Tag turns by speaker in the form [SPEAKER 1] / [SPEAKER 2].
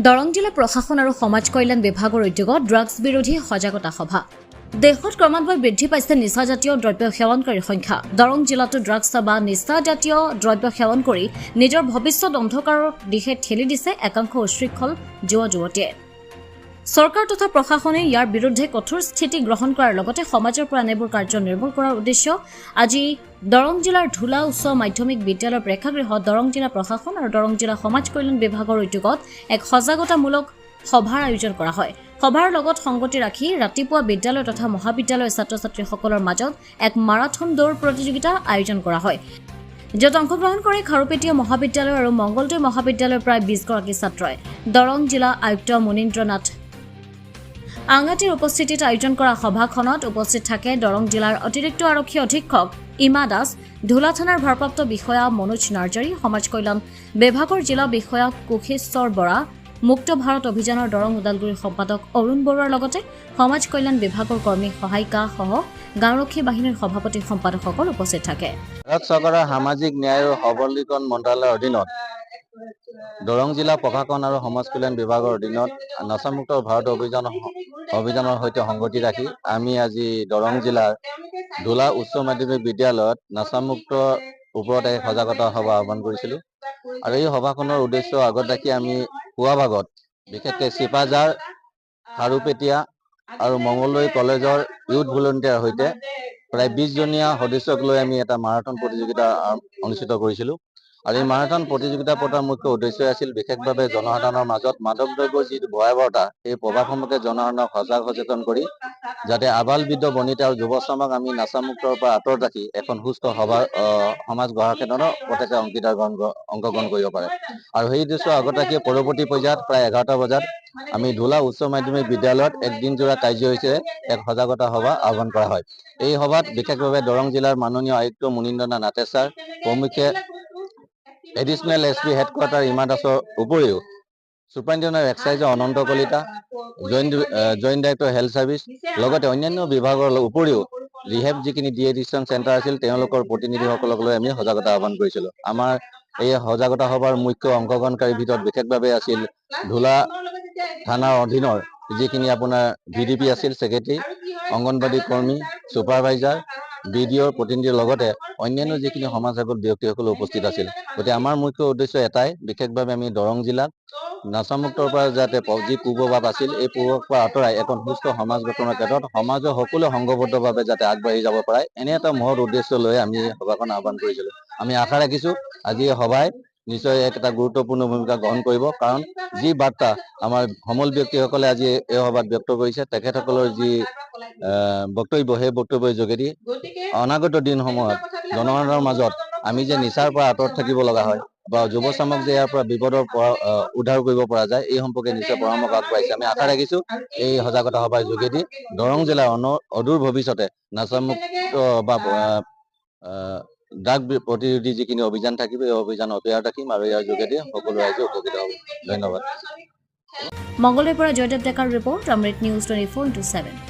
[SPEAKER 1] দৰং জিলা প্ৰশাসন আৰু সমাজ কল্যাণ বিভাগৰ উদ্যোগত ড্ৰাগছ বিৰোধী সজাগতা সভা। দেশত ক্ৰমান্বয়ে বৃদ্ধি পাইছে নিচাজাতীয় দ্ৰব্য সেৱনকাৰীৰ সংখ্যা। দৰং জিলাতো ড্ৰাগছ বা নিচাজাতীয় দ্ৰব্য সেৱন কৰি নিজৰ ভৱিষ্যত অন্ধকাৰৰ দিশে ঠেলি দিছে একাংশ উশৃংখল যুৱ-যুৱতীয়ে। চৰকাৰ তথা প্ৰশাসনে ইয়াৰ বিৰুদ্ধে কঠোৰ স্থিতি গ্ৰহণ কৰাৰ লগতে সমাজৰ পৰা এনেবোৰ কাৰ্য নিৰ্মূল কৰাৰ উদ্দেশ্য আজি দৰং জিলাৰ ধুলা উচ্চ মাধ্যমিক বিদ্যালয়ৰ প্ৰেক্ষাগৃহত দৰং জিলা প্ৰশাসন আৰু দৰং জিলা সমাজ কল্যাণ বিভাগৰ উদ্যোগত এক সজাগতামূলক সভাৰ আয়োজন কৰা হয়। সভাৰ লগত সংগতি ৰাখি ৰাতিপুৱা বিদ্যালয় তথা মহাবিদ্যালয়ৰ ছাত্ৰ-ছাত্ৰীসকলৰ মাজত এক মাৰাথন দৌৰ প্ৰতিযোগিতা আয়োজন কৰা হয়, য'ত অংশগ্ৰহণ কৰে খাৰুপেটীয়া মহাবিদ্যালয় আৰু মংগলদৈ মহাবিদ্যালয়ৰ প্ৰায় 20 গৰাকী ছাত্ৰই। দৰং জিলা আয়ুক্ত মুনীন্দ্ৰনাথ আঙাটিৰ উপস্থিতিত আয়োজন কৰা সভাখনত উপস্থিত থাকে দৰং জিলাৰ অতিৰিক্ত আৰক্ষী অধীক্ষক ইমা দাস, ধুলা থানাৰ ভাৰপ্ৰাপ্ত বিষয়া মনোজ নাৰ্জাৰী, সমাজ কল্যাণ বিভাগৰ জিলা বিষয়া কুশেশ্বৰ বৰা, মুক্ত ভাৰত অভিযানৰ দৰং ওদালগুৰিৰ সম্পাদক অৰুণ বৰুৱাৰ লগতে সমাজ কল্যাণ বিভাগৰ কৰ্মী সহায়িকা সহ গাঁওৰক্ষী বাহিনীৰ সভাপতি সম্পাদকসকল উপস্থিত থাকে।
[SPEAKER 2] ভাৰত চৰকাৰৰ সামাজিক ন্যায় আৰু সবলীকৰণ মন্ত্ৰালয়ৰ অধীনত দৰং জিলা প্ৰশাসন আৰু সমাজ কল্যাণ বিভাগৰ অধীনত নচামুক্ত ভাৰত অভিযানৰ সৈতে সংগতি ৰাখি আমি আজি দৰং জিলাৰ ধুলা উচ্চ মাধ্যমিক বিদ্যালয়ত নচামুক্তৰ ওপৰত এক সজাগতা সভা আহ্বান কৰিছিলোঁ। আৰু এই সভাখনৰ উদ্দেশ্য আগত ৰাখি আমি পুৱা ভাগত বিশেষকৈ চিপাঝাৰ, খাৰুপেটীয়া আৰু মংগলদৈ কলেজৰ ইউথ ভলেণ্টিয়াৰৰ সৈতে প্ৰায় 20 জনীয়া সদস্যক লৈ আমি এটা মাৰাথন প্ৰতিযোগিতা অনুষ্ঠিত কৰিছিলোঁ। আৰু এই মাৰাথন প্ৰতিযোগিতা পতাৰ মুখ্য উদ্দেশ্য আছিল বিশেষভাৱে জনসাধাৰণৰ মাজত মাদক দ্ৰব্যৰ যি ভয়াৱহতা এই প্ৰভাৱ সম্পৰ্কে জনসাধাৰণক সজাগ সচেতন কৰি যাতে আবাল বৃদ্ধ বনিতা আৰু যুৱ চামক আমি নাচামুক্তৰ পৰা আঁতৰত ৰাখি এখন সুস্থ সমাজ গঢ়াৰ ক্ষেত্ৰত প্ৰত্যেকে অংশগ্ৰহণ কৰিব পাৰে। আৰু সেই উদ্দেশ্য আগত ৰাখি পৰৱৰ্তী পৰ্যায়ত প্ৰায় 11টা বজাত আমি ধুলা উচ্চ মাধ্যমিক বিদ্যালয়ত একদিনজোৰা কাৰ্যসূচীৰে এক সজাগতা সভা আহ্বান কৰা হয়। এই সভাত বিশেষভাৱে দৰং জিলাৰ মাননীয় আয়ুক্ত মুনীন্দ্ৰনাথ নাথে ছাৰ প্ৰমুখ্যে এডিচনেল SP হেডকোৱাৰ্টাৰ ইমা দাসৰ উপৰিও ছুপাৰিনটেণ্ডেণ্ট এক্সাইজৰ Ananta Kalita, joint director health service লগতে অন্যান্য বিভাগৰ উপৰিও ৰিহেব যিখিনি ডিএডিকশ্যন চেণ্টাৰ আছিল তেওঁলোকৰ প্ৰতিনিধিসকলক লৈ আমি সজাগতা আহ্বান কৰিছিলোঁ। আমাৰ এই সজাগতা সভাৰ মুখ্য অংশগ্ৰহণকাৰীৰ ভিতৰত বিশেষভাৱে আছিল ধুলা থানাৰ অধীনৰ যিখিনি আপোনাৰ VDP আছিল, ছেক্ৰেটাৰী, অংগনবাদী কৰ্মী, ছুপাৰভাইজাৰ, BDOৰ প্ৰতিনিধিৰ লগতে অন্যান্য যিখিনি সমাজসেৱক ব্যক্তিসকল উপস্থিত আছিল। গতিকে আমাৰ মুখ্য উদ্দেশ্য এটাই, বিশেষভাৱে আমি দৰং জিলাত নাচামুক্তৰ পৰা যাতে যি কুপ্ৰভাৱ আছিল এই কুপ্ৰভাৱৰ পৰা আঁতৰাই এখন সুস্থ সমাজ গঠনৰ ক্ষেত্ৰত সমাজৰ সকলোৱে সংঘবদ্ধভাৱে যাতে আগবাঢ়ি যাব পাৰে এনে এটা মহৎ উদ্দেশ্য লৈ আমি সভাখন আহ্বান কৰিছিলোঁ। আমি আশা ৰাখিছোঁ আজি এই সভাই নিশ্চয় এটা গুৰুত্বপূৰ্ণ ভূমিকা গ্ৰহণ কৰিব, কাৰণ যি বাৰ্তা আমাৰ সমল ব্যক্তিসকলে আজি এই সভাত ব্যক্ত কৰিছে তেখেতসকলৰ যি বক্তব্য সেই বক্তব্যৰ যোগেদি অনাগত দিনসমূহত জনসাধাৰণৰ মাজত আমি যে নিচাৰ পৰা আঁতৰত থাকিব লগা হয় বা যুৱ চামক যে ইয়াৰ পৰা বিপদৰ পৰা উদ্ধাৰ কৰিব পৰা যায় এই সম্পৰ্কে নিশ্চয় পৰামৰ্শ আগবঢ়াইছে। আমি আশা ৰাখিছোঁ এই সজাগতা সভাৰ যোগেদি দৰং জিলাৰ অদূৰ ভৱিষ্যতে নাচামুক্ত বা ড্ৰাগ প্ৰতিৰোধী যিখিনি অভিযান থাকিব এই অভিযান অব্যাহত ৰাখিম আৰু ইয়াৰ যোগেদি সকলো ৰাইজে উপকৃত হ'ব। ধন্যবাদ।
[SPEAKER 1] মংগলদৈৰ পৰা জয়দেৱ ডেকাৰ ৰিপৰ্ট, অমৃত নিউজ 24/7।